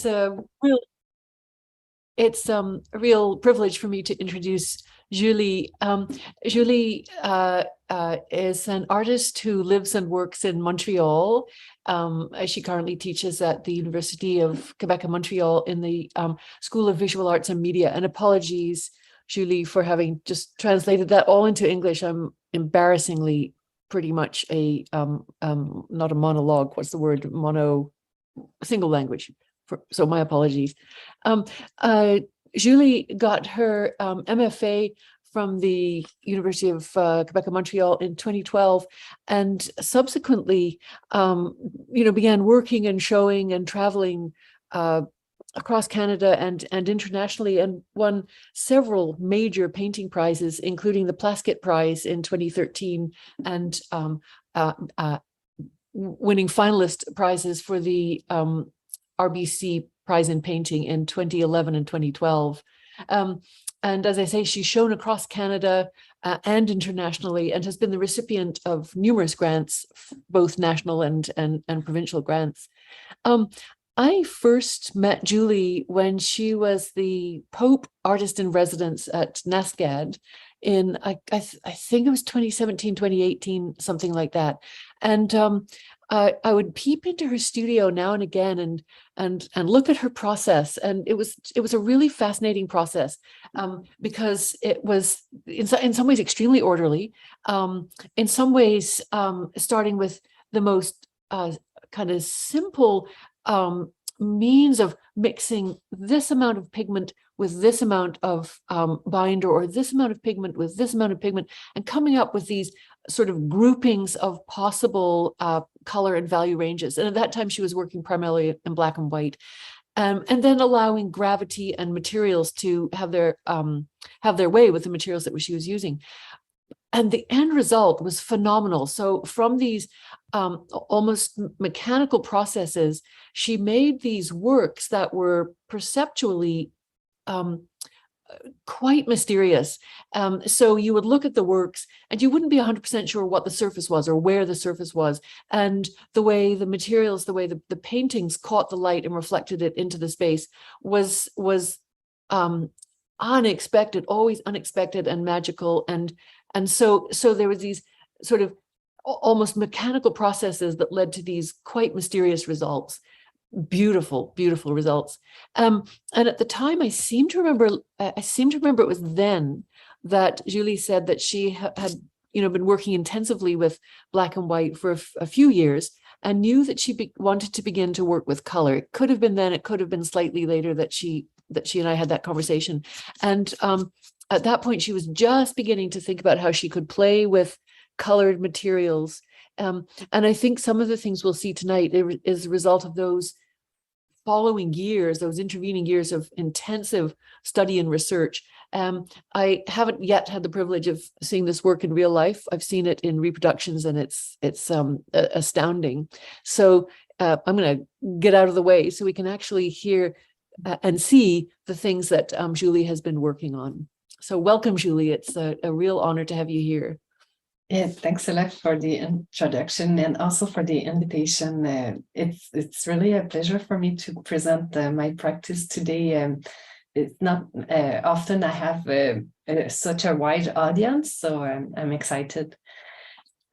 it's a real a real privilege for me to introduce Julie. Julie is an artist who lives and works in Montreal. She currently teaches at the University of Quebec and Montreal in the School of Visual Arts and Media. And apologies, Julie, for having just translated that all into English. I'm embarrassingly pretty much a not a monologue. What's the word? Single language. So my apologies. Julie got her MFA from the University of Quebec and Montreal in 2012, and subsequently, began working and showing and traveling across Canada and internationally, and won several major painting prizes, including the Plaskett Prize in 2013, and winning finalist prizes for the RBC Prize in Painting in 2011 and 2012. And as I say, she's shown across Canada and internationally, and has been the recipient of numerous grants, both national and provincial grants. I first met Julie when she was the Pope Artist in Residence at NASCAD in, I think it was 2017, 2018, something like that. And I would peep into her studio now and again and look at her process, and it was a really fascinating process because it was in some ways extremely orderly, in some ways starting with the most kind of simple means of mixing this amount of pigment with this amount of binder, or this amount of pigment with this amount of pigment, and coming up with these sort of groupings of possible color and value ranges. And at that time, she was working primarily in black and white, and then allowing gravity and materials to have their way with the materials that she was using. And the end result was phenomenal. So from these almost mechanical processes, she made these works that were perceptually quite mysterious. So you would look at the works and you wouldn't be 100% sure what the surface was or where the surface was. And the way the materials, the way the paintings caught the light and reflected it into the space was unexpected, always unexpected and magical. And so there was these sort of almost mechanical processes that led to these quite mysterious results. Beautiful, beautiful results. And at the time, I seem to remember it was then that Julie said that she had been working intensively with black and white for a few years, and knew that she wanted to begin to work with color. It could have been then, it could have been slightly later that she and I had that conversation. And at that point, she was just beginning to think about how she could play with colored materials. And I think some of the things we'll see tonight is a result of those following years, those intervening years of intensive study and research. I haven't yet had the privilege of seeing this work in real life. I've seen it in reproductions, and it's astounding. So I'm going to get out of the way so we can actually hear and see the things that Julie has been working on. So welcome, Julie. It's a real honor to have you here. Yeah, thanks a lot for the introduction and also for the invitation. It's really a pleasure for me to present my practice today. It's not often I have such a wide audience, so I'm excited.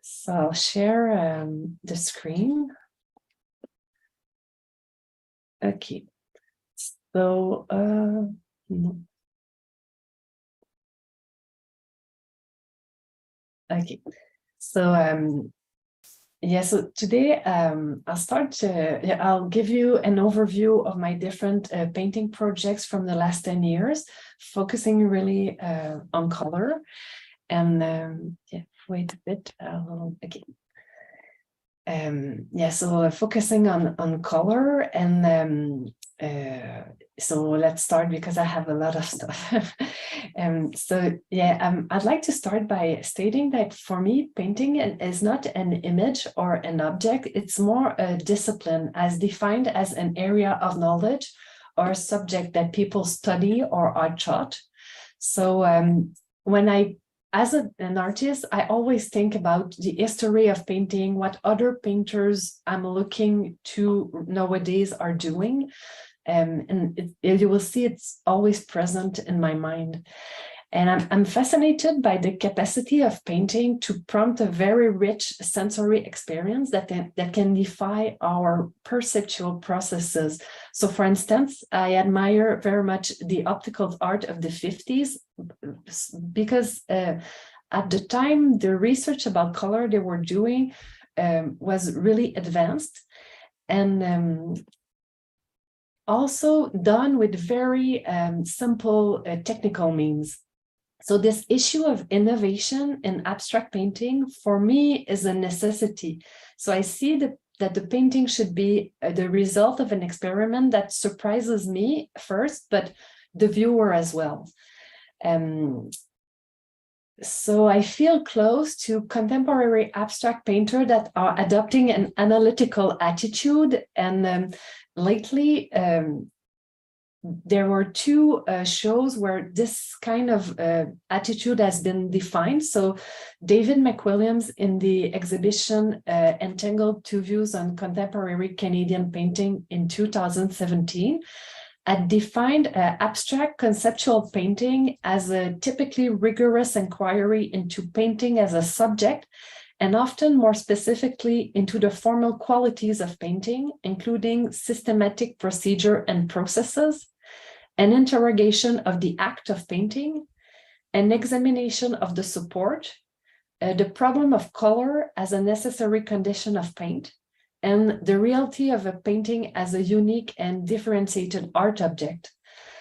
So I'll share the screen. Okay. So okay, so so today I'll start. I'll give you an overview of my different painting projects from the last 10 years, focusing really on color. And wait a bit. Okay. So focusing on color, and so let's start because I have a lot of stuff. I'd like to start by stating that for me, painting is not an image or an object. It's more a discipline, as defined as an area of knowledge or a subject that people study or are taught. So as an artist, I always think about the history of painting, what other painters I'm looking to nowadays are doing. And you will see it's always present in my mind. And I'm fascinated by the capacity of painting to prompt a very rich sensory experience that can defy our perceptual processes. So for instance, I admire very much the optical art of the 50s because at the time, the research about color they were doing was really advanced and also done with very simple technical means. So this issue of innovation in abstract painting, for me, is a necessity. So I see that the painting should be the result of an experiment that surprises me first, but the viewer as well. So I feel close to contemporary abstract painters that are adopting an analytical attitude. And lately, there were two shows where this kind of attitude has been defined. So David McWilliams in the exhibition Entangled Two Views on Contemporary Canadian Painting in 2017 had defined abstract conceptual painting as a typically rigorous inquiry into painting as a subject, and often more specifically into the formal qualities of painting, including systematic procedure and processes, an interrogation of the act of painting, an examination of the support, the problem of color as a necessary condition of paint, and the reality of a painting as a unique and differentiated art object.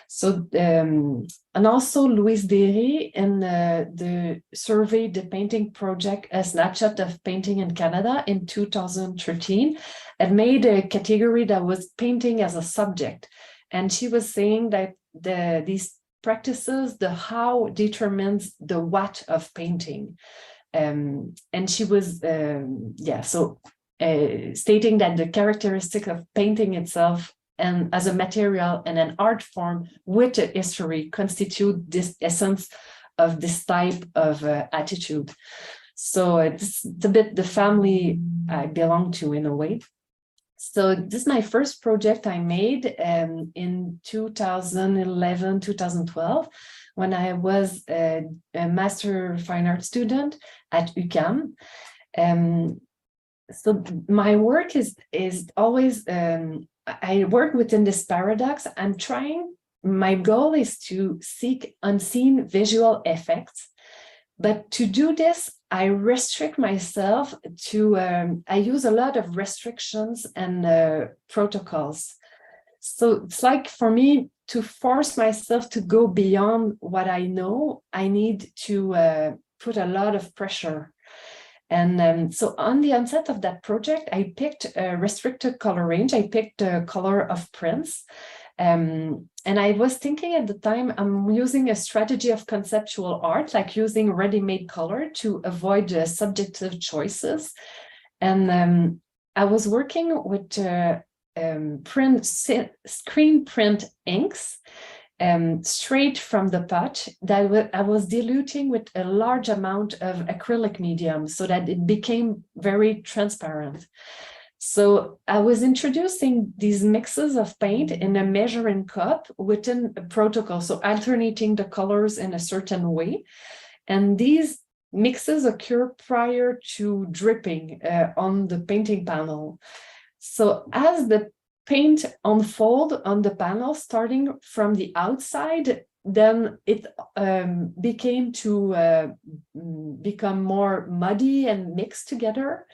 So, and also Louise Derry in the survey, The Painting Project, a snapshot of painting in Canada in 2013, had made a category that was painting as a subject. And she was saying that these practices, the how determines the what of painting. And she was, stating that the characteristic of painting itself and as a material and an art form with a history constitute this essence of this type of attitude. So it's a bit the family I belong to in a way. So this is my first project I made in 2011, 2012, when I was a Master of Fine Art student at UQAM. So my work is always, I work within this paradox. My goal is to seek unseen visual effects. But to do this, I restrict myself to, I use a lot of restrictions and protocols. So it's like for me to force myself to go beyond what I know, I need to put a lot of pressure. And so on the onset of that project, I picked a restricted color range. I picked the color of prints. And I was thinking at the time, I'm using a strategy of conceptual art, like using ready-made color to avoid subjective choices. And I was working with screen print inks straight from the pot that I was diluting with a large amount of acrylic medium so that it became very transparent. So I was introducing these mixes of paint in a measuring cup within a protocol, so alternating the colors in a certain way. And these mixes occur prior to dripping on the painting panel. So as the paint unfold on the panel, starting from the outside, then it became to become more muddy and mixed together.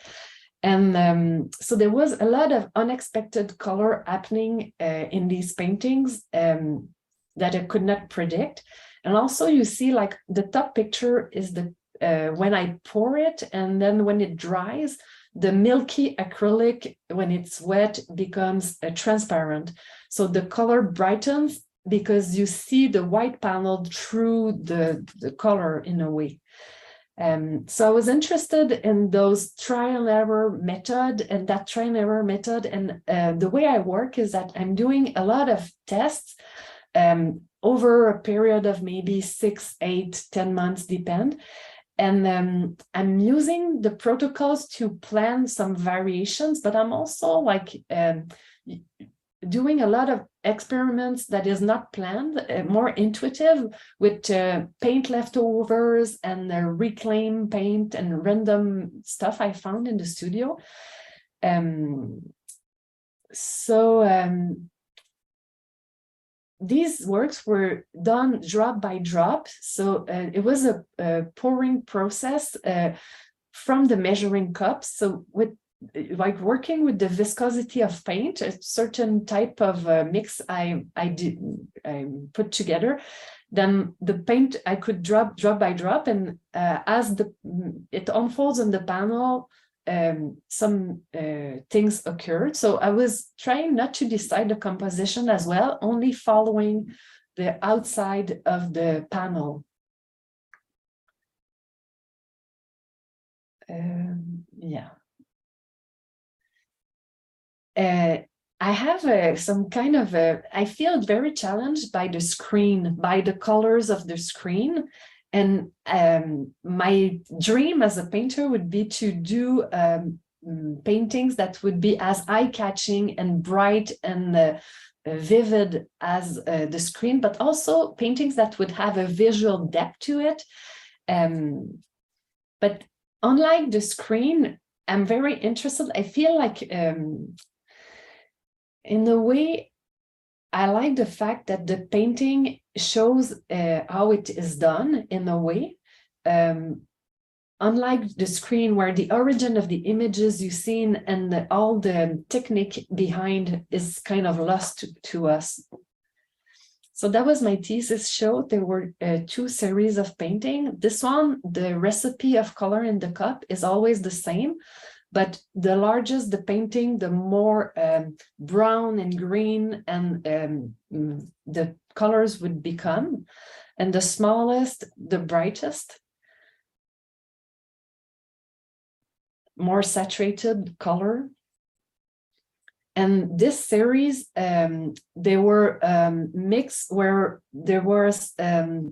And so there was a lot of unexpected color happening in these paintings that I could not predict. And also you see like the top picture is the when I pour it, and then when it dries, the milky acrylic, when it's wet, becomes transparent. So the color brightens because you see the white panel through the color in a way. So I was interested in those trial and error method, and that trial and error method. And the way I work is that I'm doing a lot of tests over a period of maybe 6, 8, 10 months, depend. And I'm using the protocols to plan some variations, but I'm also like doing a lot of experiments that is not planned, more intuitive, with paint leftovers and reclaim paint and random stuff I found in the studio. These works were done drop by drop. So it was a pouring process from the measuring cups. So with like working with the viscosity of paint, a certain type of mix I put together, then the paint I could drop by drop, and as it unfolds on the panel, some things occurred. So I was trying not to decide the composition as well, only following the outside of the panel. Yeah. I have some kind of I feel very challenged by the screen, by the colors of the screen. And my dream as a painter would be to do paintings that would be as eye-catching and bright and vivid as the screen, but also paintings that would have a visual depth to it. But unlike the screen, I'm very interested. I feel like in a way, I like the fact that the painting shows how it is done in a way. Unlike the screen, where the origin of the images you've seen and all the technique behind is kind of lost to us. So that was my thesis show. There were 2 series of painting. This one, the recipe of color in the cup is always the same. But the largest the painting, the more brown and green and the colors would become. And the smallest, the brightest, more saturated color. And this series, they were mixed where there was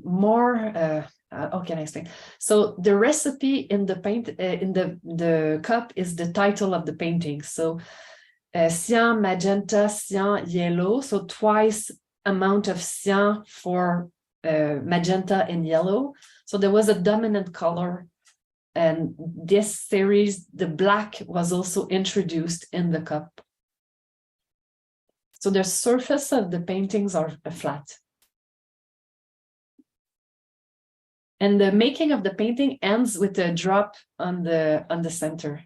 more. How can I explain? So the recipe in the paint in the cup is the title of the painting. So cyan, magenta, cyan, yellow. So twice amount of cyan for magenta and yellow. So there was a dominant color. And this series, the black was also introduced in the cup. So the surface of the paintings are flat. And the making of the painting ends with a drop on the center.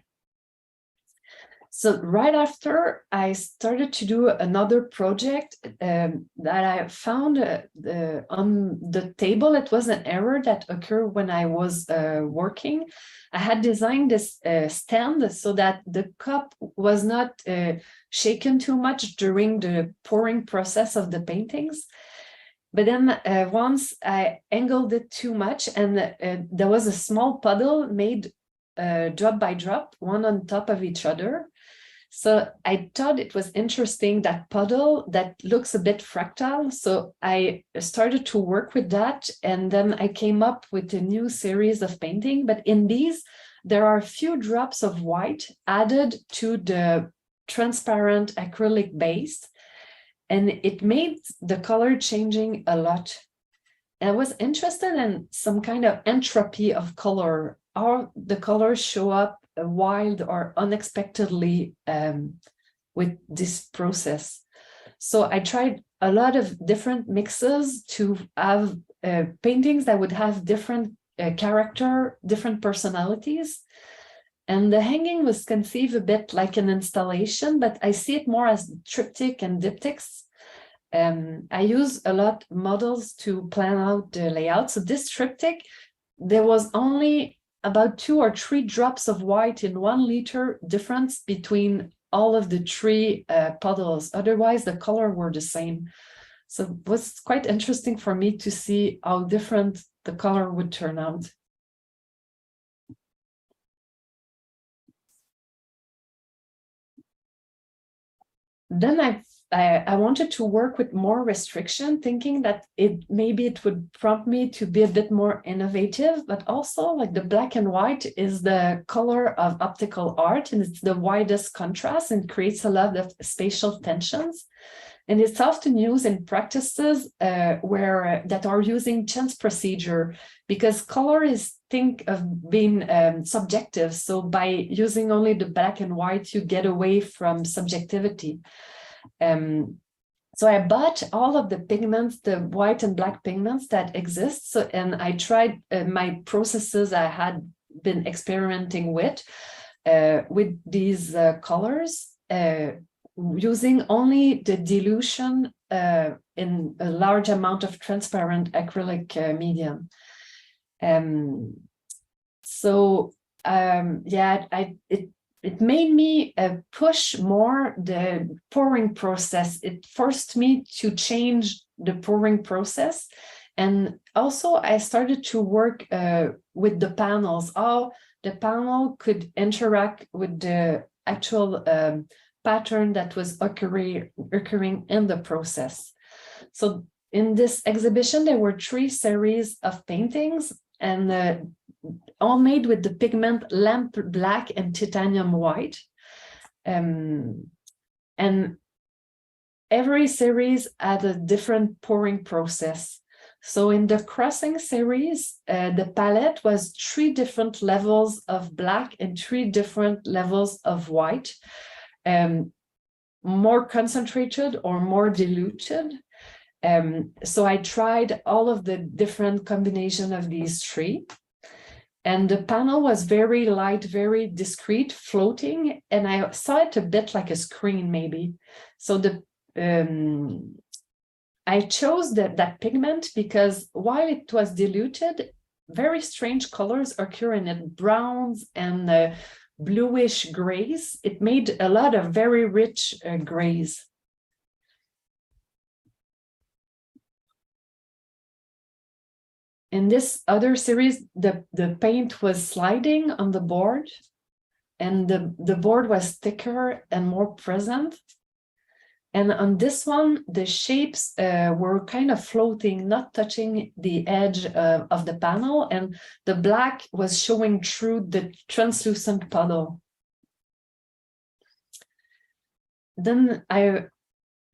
So right after, I started to do another project that I found on the table. It was an error that occurred when I was working. I had designed this stand so that the cup was not shaken too much during the pouring process of the paintings. But then once I angled it too much, and there was a small puddle made drop by drop, one on top of each other. So I thought it was interesting, that puddle that looks a bit fractal. So I started to work with that, and then I came up with a new series of painting. But in these, there are a few drops of white added to the transparent acrylic base. And it made the color changing a lot. And I was interested in some kind of entropy of color, how the colors show up wild or unexpectedly with this process. So I tried a lot of different mixes to have paintings that would have different character, different personalities. And the hanging was conceived a bit like an installation, but I see it more as triptych and diptychs. I use a lot models to plan out the layout. So this triptych, there was only about 2 or 3 drops of white in 1 liter difference between all of the 3 puddles. Otherwise, the color were the same. So it was quite interesting for me to see how different the color would turn out. Then I I wanted to work with more restriction, thinking that maybe it would prompt me to be a bit more innovative, but also like the black and white is the color of optical art, and it's the widest contrast and creates a lot of spatial tensions. And it's often used in practices where that are using chance procedure, because color is think of being subjective. So by using only the black and white, you get away from subjectivity. So I bought all of the pigments, the white and black pigments that exist. So, and I tried my processes I had been experimenting with these colors, using only the dilution in a large amount of transparent acrylic medium. It made me push more the pouring process. It forced me to change the pouring process. And also I started to work with the panels, how the panel could interact with the actual pattern that was occurring in the process. So in this exhibition, there were 3 series of paintings, and all made with the pigment lamp black and titanium white. And every series had a different pouring process. So in the crossing series, the palette was 3 different levels of black and 3 different levels of white, more concentrated or more diluted. So I tried all of the different combination of these 3. And the panel was very light, very discreet, floating, and I saw it a bit like a screen maybe. So I chose that pigment because while it was diluted, very strange colors occur in it, browns and bluish grays. It made a lot of very rich grays. In this other series, the paint was sliding on the board, and the board was thicker and more present. And on this one, the shapes were kind of floating, not touching the edge of the panel, and the black was showing through the translucent puddle. Then I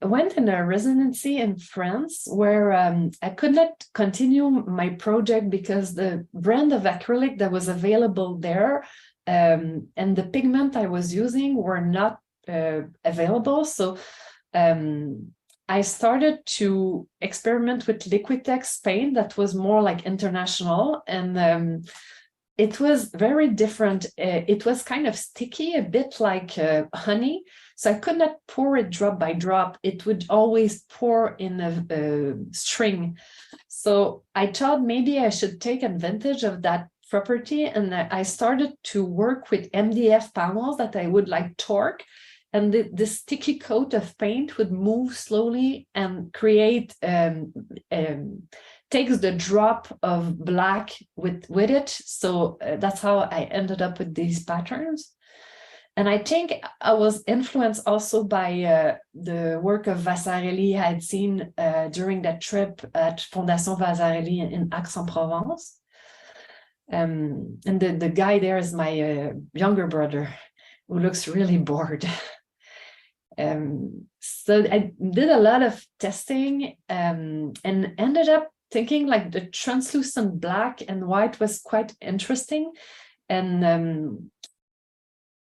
went in a residency in France where I could not continue my project because the brand of acrylic that was available there and the pigment I was using were not available. So I started to experiment with Liquitex paint that was more like international, and it was very different. It was kind of sticky, a bit like honey. So I could not pour it drop by drop. It would always pour in a string. So I thought maybe I should take advantage of that property. And I started to work with MDF panels that I would like torque. And the sticky coat of paint would move slowly and create, takes the drop of black with it. So that's how I ended up with these patterns. And I think I was influenced also by the work of Vasarely I had seen during that trip at Fondation Vasarely in Aix-en-Provence. And the guy there is my younger brother, who looks really bored. So I did a lot of testing and ended up thinking like the translucent black and white was quite interesting. And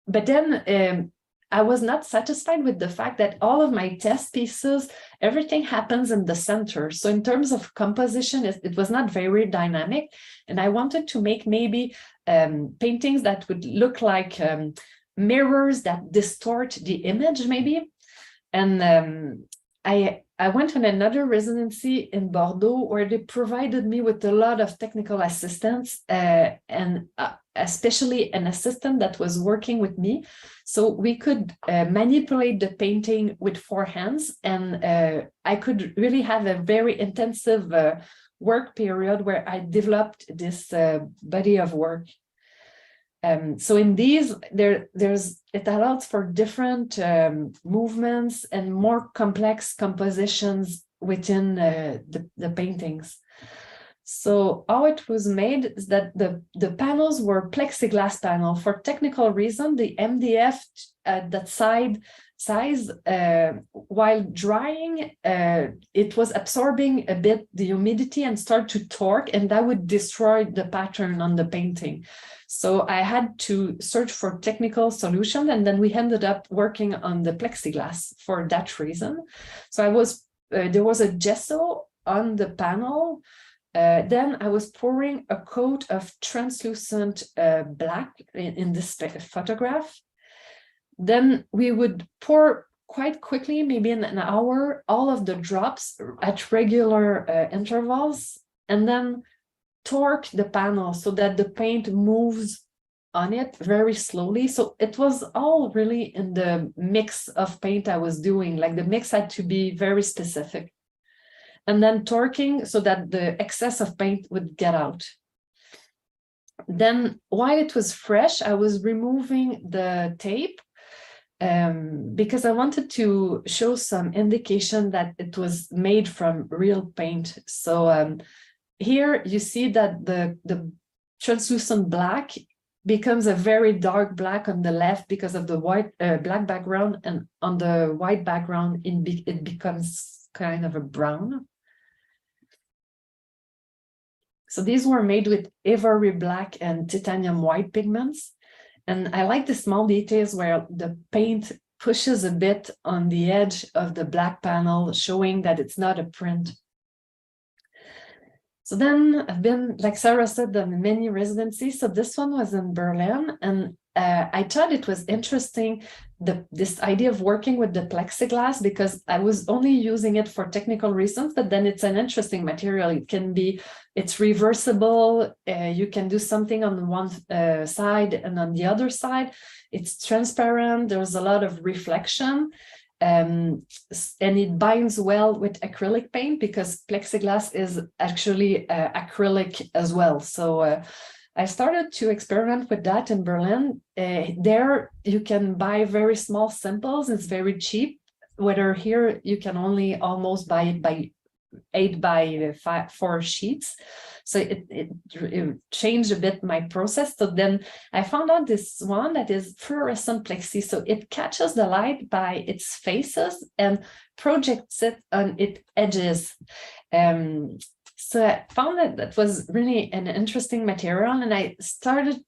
but then I was not satisfied with the fact that all of my test pieces, everything happens in the center. So in terms of composition, it was not very dynamic. And I wanted to make maybe paintings that would look like mirrors that distort the image maybe. And I went on another residency in Bordeaux where they provided me with a lot of technical assistance and especially an assistant that was working with me. So we could manipulate the painting with 4 hands, and I could really have a very intensive work period where I developed this body of work. So in these, there's it allows for different movements and more complex compositions within the paintings. So how it was made is that the panels were plexiglass panel. For technical reason, the MDF at that size, while drying, it was absorbing a bit the humidity and start to torque, and that would destroy the pattern on the painting. So I had to search for technical solution, and then we ended up working on the plexiglass for that reason. So there was a gesso on the panel. Then I was pouring a coat of translucent black in this photograph. Then we would pour quite quickly, maybe in an hour, all of the drops at regular intervals, and then torque the panel so that the paint moves on it very slowly. So it was all really in the mix of paint I was doing. Like the mix had to be very specific. And then torquing so that the excess of paint would get out. Then while it was fresh, I was removing the tape because I wanted to show some indication that it was made from real paint. So here you see that the translucent black becomes a very dark black on the left because of the white black background, and on the white background it becomes kind of a brown. So these were made with ivory black and titanium white pigments. And I like the small details where the paint pushes a bit on the edge of the black panel, showing that it's not a print. So then I've been, like Sarah said, on many residencies. So this one was in Berlin, and I thought it was interesting, this idea of working with the plexiglass, because I was only using it for technical reasons, but then it's an interesting material. It's reversible. You can do something on one side and on the other side. It's transparent. There's a lot of reflection. And it binds well with acrylic paint because plexiglass is actually acrylic as well. So I started to experiment with that in Berlin. There you can buy very small samples. It's very cheap. Whether here you can only almost buy it by 8 by 4 sheets. So it changed a bit my process. So then I found out this one that is fluorescent plexi. So it catches the light by its faces and projects it on its edges. So I found that was really an interesting material, and I started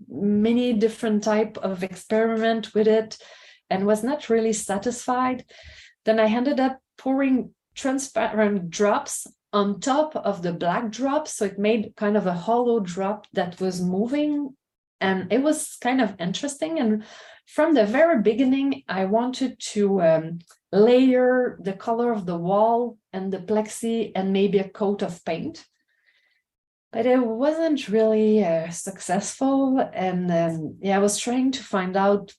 many different type of experiment with it and was not really satisfied. Then I ended up pouring transparent drops on top of the black drops, so it made kind of a hollow drop that was moving, and it was kind of interesting. And from the very beginning, I wanted to layer the color of the wall and the plexi and maybe a coat of paint, but it wasn't really successful. And I was trying to find out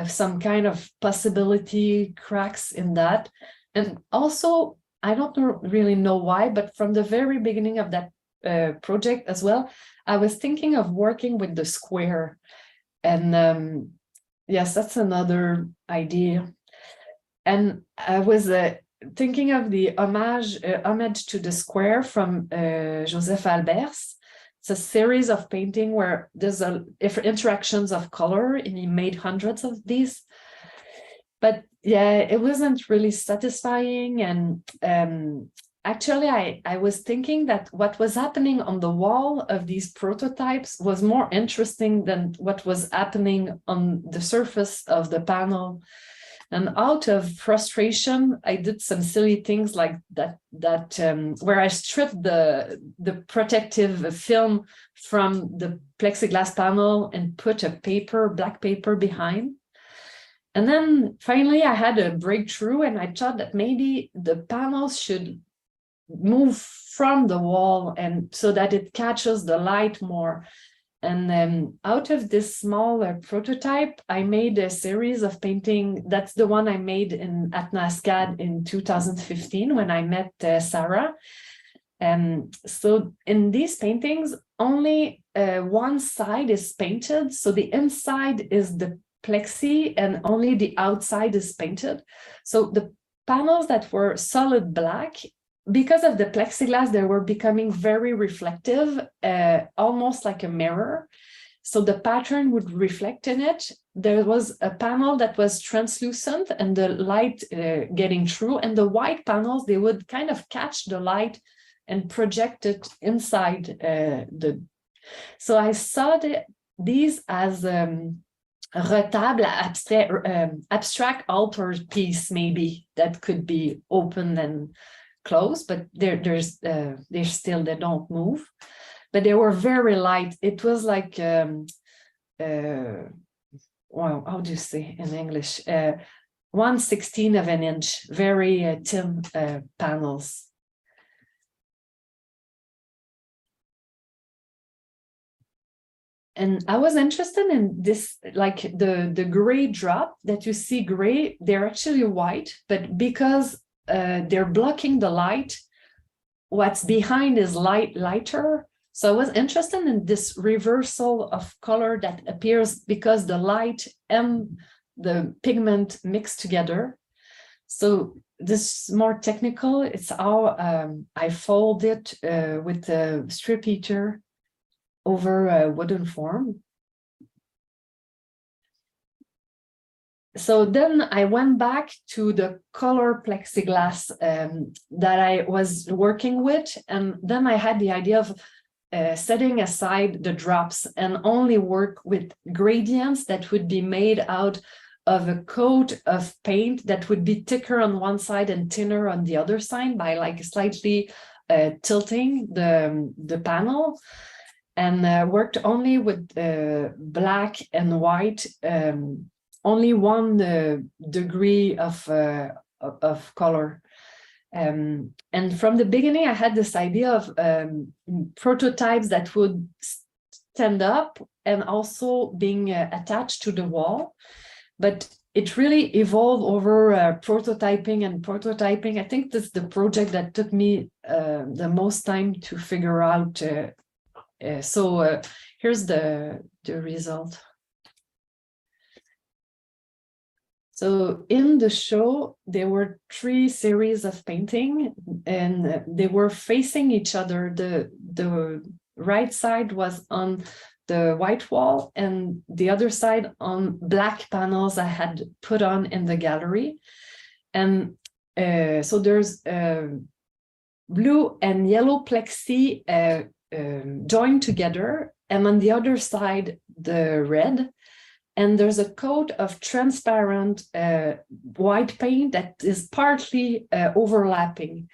some kind of possibility cracks in that. And also, I don't really know why, but from the very beginning of that project as well, I was thinking of working with the square. And yes, that's another idea. And I was thinking of the homage to the square from Joseph Albert's. It's a series of painting where there's interactions of color, and he made hundreds of these. But yeah, it wasn't really satisfying. And actually, I was thinking that what was happening on the wall of these prototypes was more interesting than what was happening on the surface of the panel. And out of frustration, I did some silly things like that where I stripped the protective film from the plexiglass panel and put a black paper behind. And then finally I had a breakthrough, and I thought that maybe the panels should move from the wall and so that it catches the light more. And out of this small prototype, I made a series of painting. That's the one I made at NASCAD in 2015 when I met Sarah. So in these paintings, only one side is painted. So the inside is the plexi and only the outside is painted. So the panels that were solid black, because of the plexiglass, they were becoming very reflective, almost like a mirror. So the pattern would reflect in it. There was a panel that was translucent and the light getting through, and the white panels, they would kind of catch the light and project it inside the. So I saw these as retable, abstract altered piece, maybe that could be open and closed, but they're still, they don't move. But they were very light. It was like, well, how do you say in English? 1/16 of an inch, very thin panels. And I was interested in this, like the gray drop that you see gray, they're actually white, but because they're blocking the light, what's behind is lighter. So I was interested in this reversal of color that appears because the light and the pigment mix together. So this is more technical. It's how I fold it with a strip heater over a wooden form. So then I went back to the color plexiglass that I was working with. And then I had the idea of setting aside the drops and only work with gradients that would be made out of a coat of paint that would be thicker on one side and thinner on the other side by like slightly tilting the panel. And worked only with black and white, only 1 degree of color. And from the beginning, I had this idea of prototypes that would stand up and also being attached to the wall. But it really evolved over prototyping. I think this is the project that took me the most time to figure out. So here's the result. So in the show, there were 3 series of painting, and they were facing each other. The right side was on the white wall, and the other side on black panels I had put on in the gallery. And so there's blue and yellow plexi joined together, and on the other side the red, and there's a coat of transparent white paint that is partly overlapping,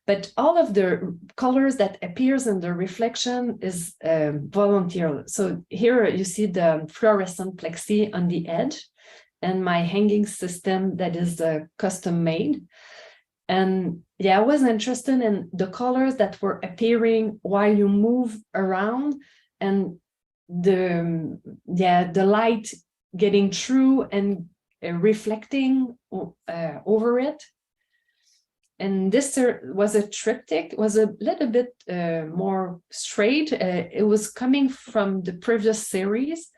but all of the colors that appears in the reflection is volunteer. So here you see the fluorescent plexi on the edge and my hanging system that is custom made. And yeah, I was interested in the colors that were appearing while you move around, and the light getting through and reflecting over it. And this was a triptych, was a little bit more straight. It was coming from the previous series,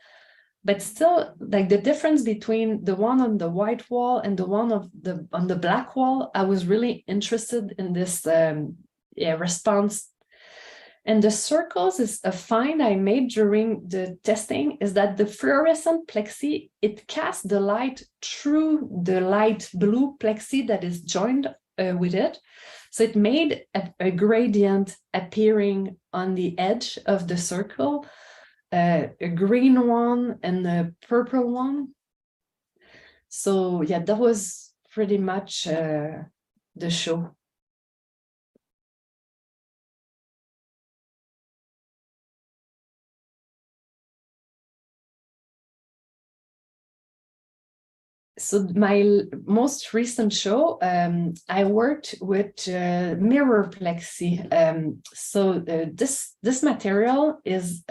but still, like the difference between the one on the white wall and the one on the black wall, I was really interested in this response. And the circles is a find I made during the testing, is that the fluorescent plexi, it casts the light through the light blue plexi that is joined with it. So it made a gradient appearing on the edge of the circle, a green one and a purple one. So yeah, that was pretty much the show. So my most recent show, I worked with mirror plexi. So this material is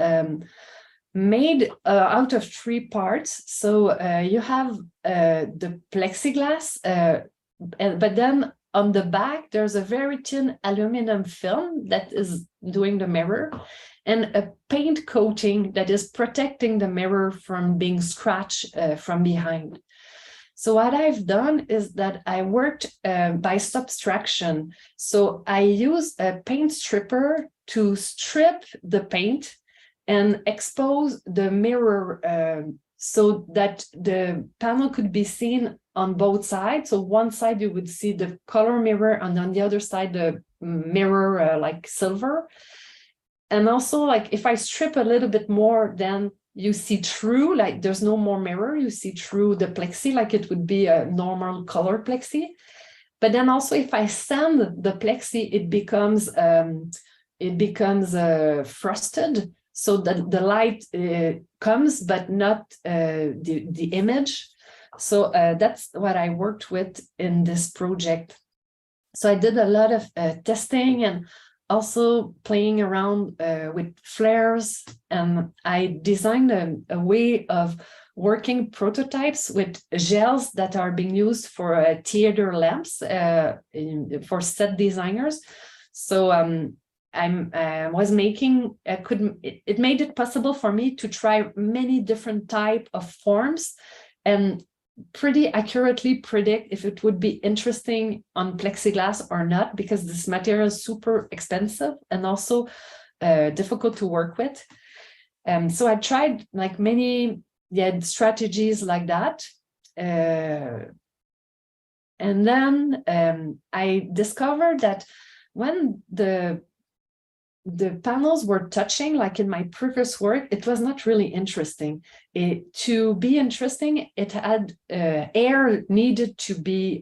made out of 3 parts. So you have the plexiglass, but then on the back, there's a very thin aluminum film that is doing the mirror, and a paint coating that is protecting the mirror from being scratched from behind. So what I've done is that I worked by subtraction. So I use a paint stripper to strip the paint and expose the mirror so that the panel could be seen on both sides. So one side you would see the color mirror, and on the other side the mirror like silver. And also, like, if I strip a little bit more, then you see through, like there's no more mirror, you see through the plexi like it would be a normal color plexi. But then also if I sand the plexi, it becomes frosted, so that the light comes, but not the image. So that's what I worked with in this project. So I did a lot of testing and also playing around with flares, and I designed a way of working prototypes with gels that are being used for theater lamps for set designers. So I was making, it made it possible for me to try many different type of forms and pretty accurately predict if it would be interesting on plexiglass or not, because this material is super expensive and also difficult to work with. So I tried like many strategies like that. And then I discovered that when the panels were touching, like in my previous work, it was not really interesting. To be interesting, it had air needed to be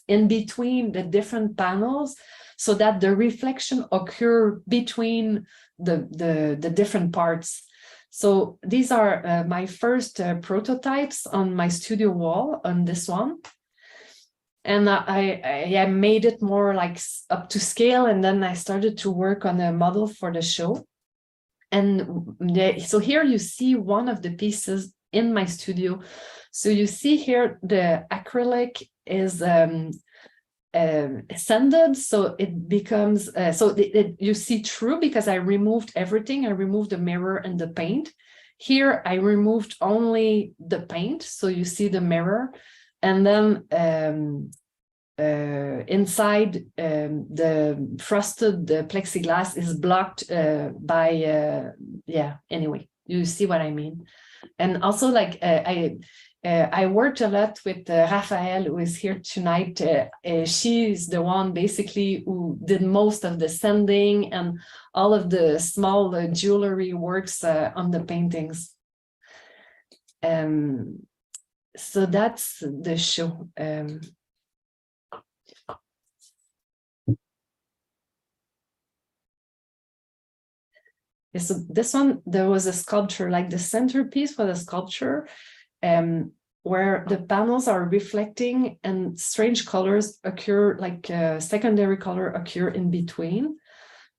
in between the different panels so that the reflection occur between the different parts. So these are my first prototypes on my studio wall on this one. And I made it more like up to scale, and then I started to work on a model for the show. And so here you see one of the pieces in my studio. So you see here the acrylic is sanded, so it becomes you see through, because I removed everything. I removed the mirror and the paint. Here I removed only the paint, so you see the mirror. And then inside the frosted plexiglass is blocked by anyway, you see what I mean. And also, like, I worked a lot with Raphael, who is here tonight. She's the one basically who did most of the sanding and all of the small jewelry works on the paintings. So that's the show. So this one, there was a sculpture, like the centerpiece for the sculpture, where the panels are reflecting and strange colors occur, like secondary color occur in between.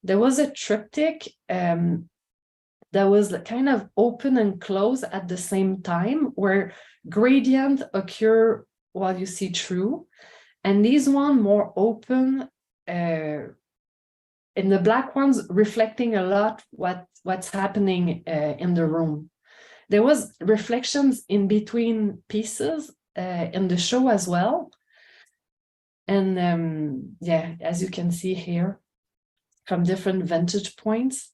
There was a triptych that was kind of open and close at the same time, where gradient occur while you see through. And these one more open, in the black ones reflecting a lot what's happening in the room. There was reflections in between pieces in the show as well. And as you can see here, from different vantage points.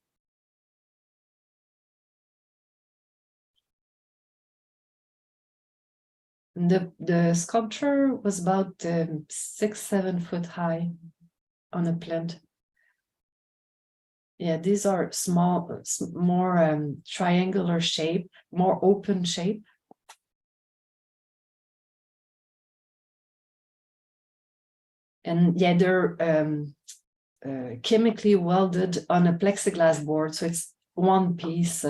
The sculpture was about 6-7 foot high on a plinth. Yeah, these are small, more triangular shape, more open shape. And yeah, they're chemically welded on a plexiglass board, so it's one piece.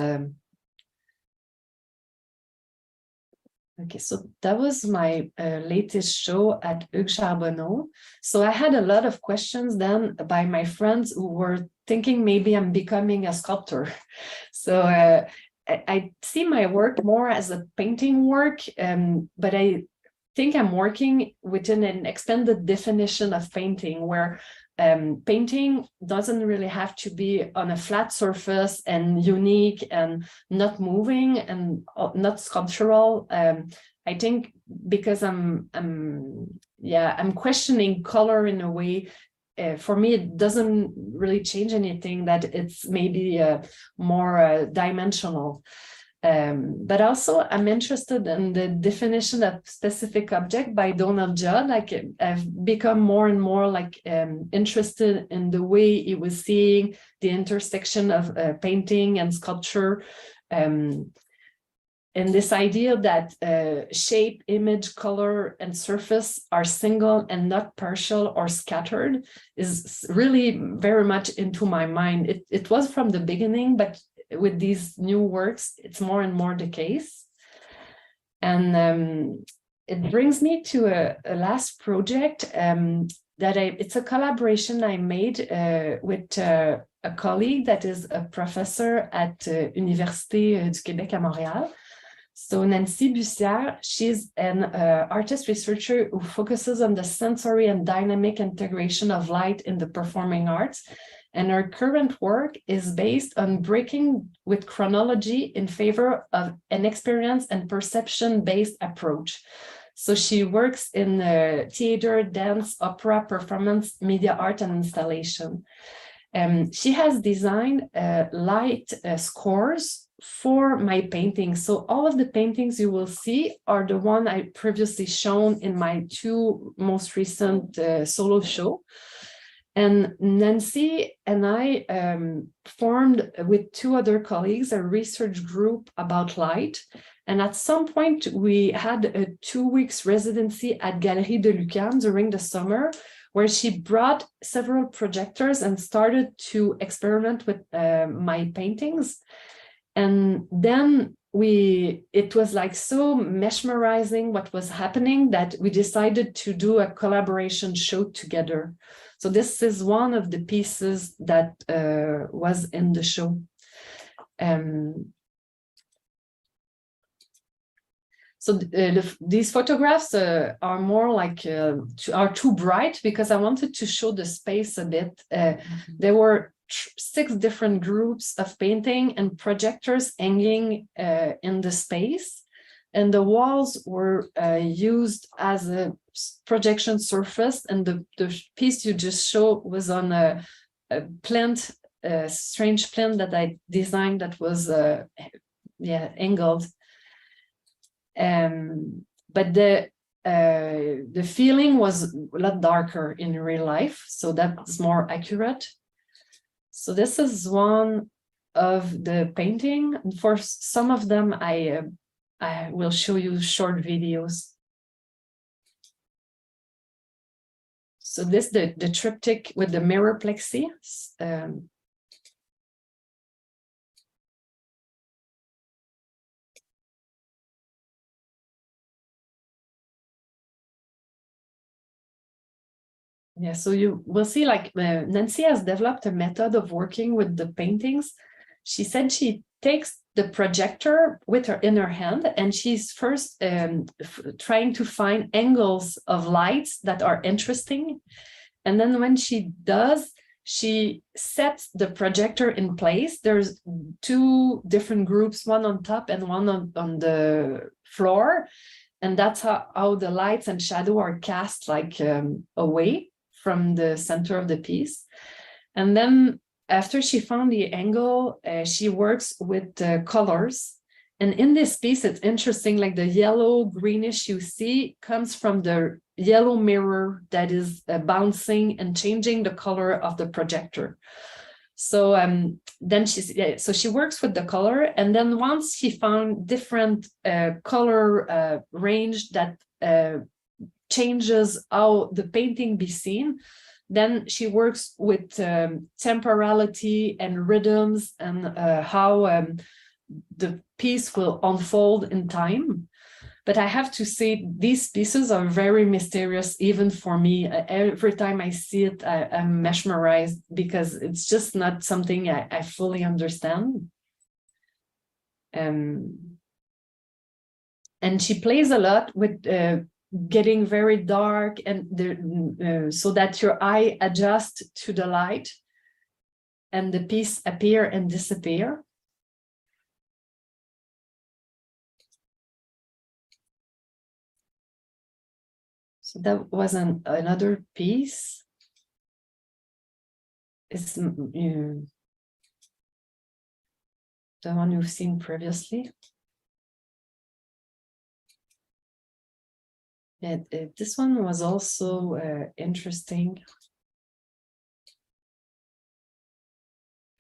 Okay, so that was my latest show at Hugues Charbonneau. So I had a lot of questions then by my friends who were thinking maybe I'm becoming a sculptor. So I see my work more as a painting work, but think I'm working within an expanded definition of painting where painting doesn't really have to be on a flat surface and unique and not moving and not sculptural. I think because I'm questioning color in a way. For me, it doesn't really change anything, that it's maybe more dimensional. But also I'm interested in the definition of specific object by Donald Judd. Like I've become more and more like interested in the way he was seeing the intersection of painting and sculpture. And this idea that shape, image, color, and surface are single and not partial or scattered is really very much into my mind. It was from the beginning, but with these new works, it's more and more the case. And it brings me to a last project it's a collaboration I made with a colleague that is a professor at Université du Québec à Montréal. So Nancy Bussière, she's an artist researcher who focuses on the sensory and dynamic integration of light in the performing arts. And her current work is based on breaking with chronology in favor of an experience and perception-based approach. So she works in theater, dance, opera, performance, media art, and installation. She has designed light scores for my paintings. So all of the paintings you will see are the one I previously shown in my two most recent solo show. And Nancy and I formed with two other colleagues a research group about light. And at some point, we had a 2 weeks residency at Galerie de l'UQAM during the summer, where she brought several projectors and started to experiment with my paintings. And then it was like so mesmerizing what was happening that we decided to do a collaboration show together. So this is one of the pieces that was in the show. So these photographs are more like, are too bright because I wanted to show the space a bit. There were 6 different groups of painting and projectors hanging in the space. And the walls were used as a projection surface. And the piece you just showed was on a plant, a strange plant that I designed that was angled. But the feeling was a lot darker in real life, so that's more accurate. So this is one of the painting. And for some of them, I will show you short videos. So this the triptych with the mirror plexi. Yeah, so you will see like Nancy has developed a method of working with the paintings. She said she takes the projector with her in her hand and she's first trying to find angles of lights that are interesting. And then when she does, she sets the projector in place. There's 2 different groups, one on top and one on the floor. And that's how the lights and shadow are cast like away from the center of the piece. And then after she found the angle, she works with the colors. And in this piece, it's interesting, like the yellow greenish you see comes from the yellow mirror that is bouncing and changing the color of the projector. So then she works with the color. And then once she found different color range that changes how the painting be seen, then she works with temporality and rhythms and how the piece will unfold in time. But I have to say, these pieces are very mysterious, even for me. Every time I see it, I'm mesmerized because it's just not something I fully understand. And she plays a lot with getting very dark, and so that your eye adjusts to the light and the piece appear and disappear. So that was another piece. It's the one you've seen previously. Yeah, this one was also interesting.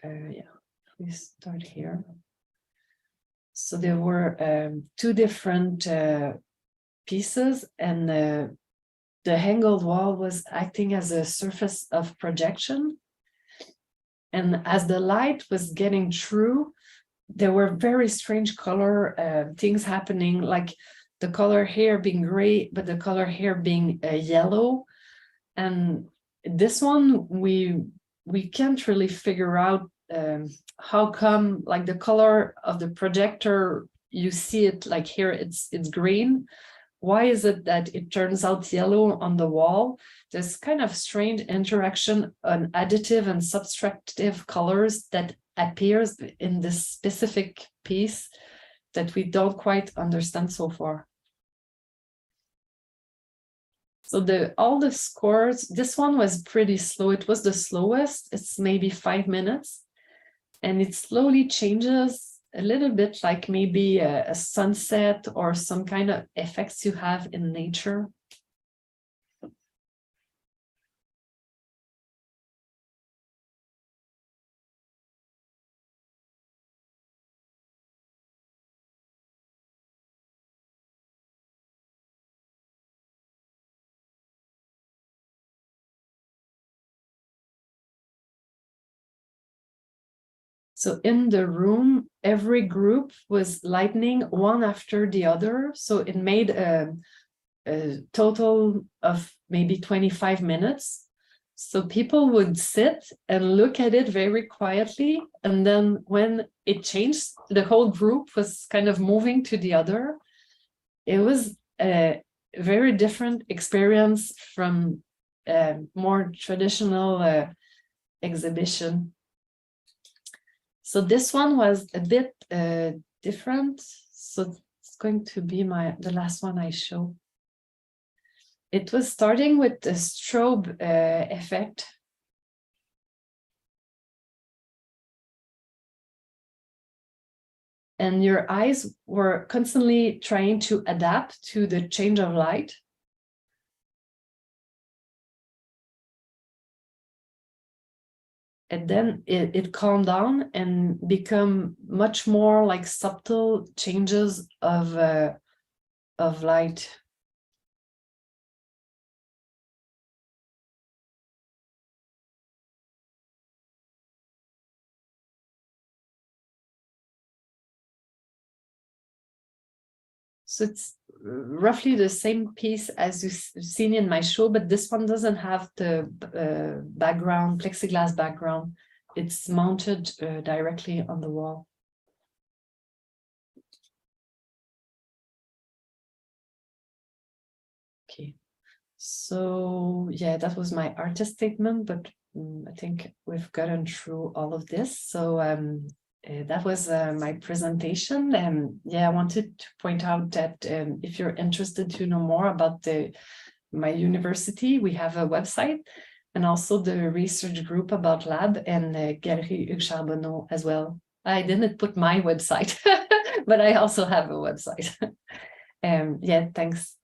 Yeah, we start here. So there were two different pieces, and the angled wall was acting as a surface of projection. And as the light was getting through, there were very strange color things happening, like the color here being gray, but the color here being yellow. And this one, we can't really figure out how come, like the color of the projector, you see it like here, it's green. Why is it that it turns out yellow on the wall? There's kind of strange interaction on additive and subtractive colors that appears in this specific piece that we don't quite understand so far. So all the scores, this one was pretty slow. It was the slowest. It's maybe 5 minutes. And it slowly changes a little bit, like maybe a sunset or some kind of effects you have in nature. So in the room, every group was lightning one after the other. So it made a total of maybe 25 minutes. So people would sit and look at it very quietly. And then when it changed, the whole group was kind of moving to the other. It was a very different experience from a more traditional exhibition. So this one was a bit different. So it's going to be the last one I show. It was starting with the strobe effect. And your eyes were constantly trying to adapt to the change of light. And then it calmed down and become much more like subtle changes of light. So it's roughly the same piece as you've seen in my show, but this one doesn't have the background, plexiglass background. It's mounted directly on the wall. Okay, so yeah, that was my artist statement, but I think we've gotten through all of this. So that was my presentation. Yeah, I wanted to point out that if you're interested to know more about my university, we have a website, and also the research group about lab, and Galerie Hugues Charbonneau as well. I didn't put my website, but I also have a website. Yeah, thanks.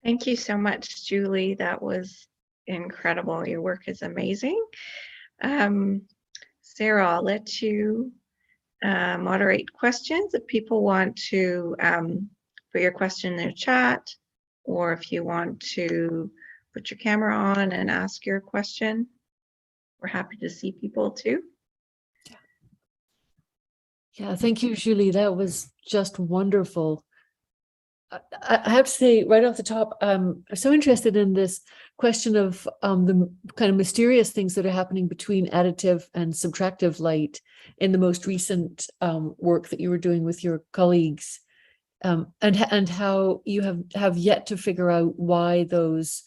Thank you so much, Julie. That was incredible. Your work is amazing. Sarah, I'll let you moderate questions if people want to put your question in their chat, or if you want to put your camera on and ask your question. We're happy to see people too. Yeah, thank you, Julie. That was just wonderful. I have to say right off the top, I'm so interested in this question of the kind of mysterious things that are happening between additive and subtractive light in the most recent work that you were doing with your colleagues, and how you have yet to figure out why those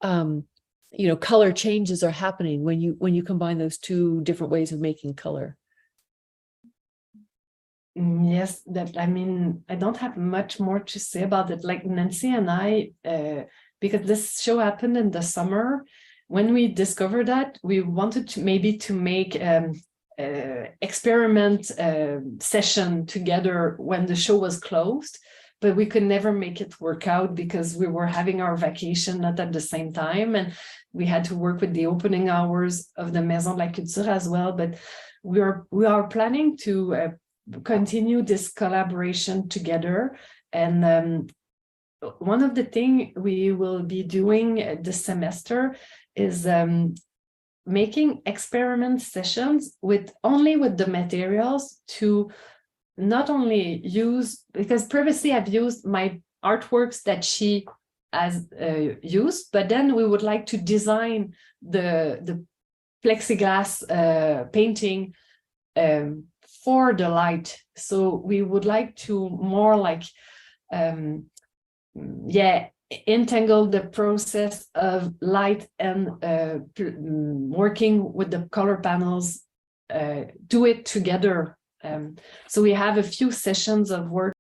color changes are happening when you combine those two different ways of making color. Yes, I mean, I don't have much more to say about it. Like Nancy and I, because this show happened in the summer, when we discovered that, we wanted to make experiment session together when the show was closed, but we could never make it work out because we were having our vacation not at the same time, and we had to work with the opening hours of the Maison de la Culture as well. But we are planning to continue this collaboration together. And one of the things we will be doing this semester is making experiment sessions only with the materials to not only use, because previously I've used my artworks that she has used, but then we would like to design the plexiglass painting for the light. So we would like to more like entangle the process of light and working with the color panels, do it together. So we have a few sessions of work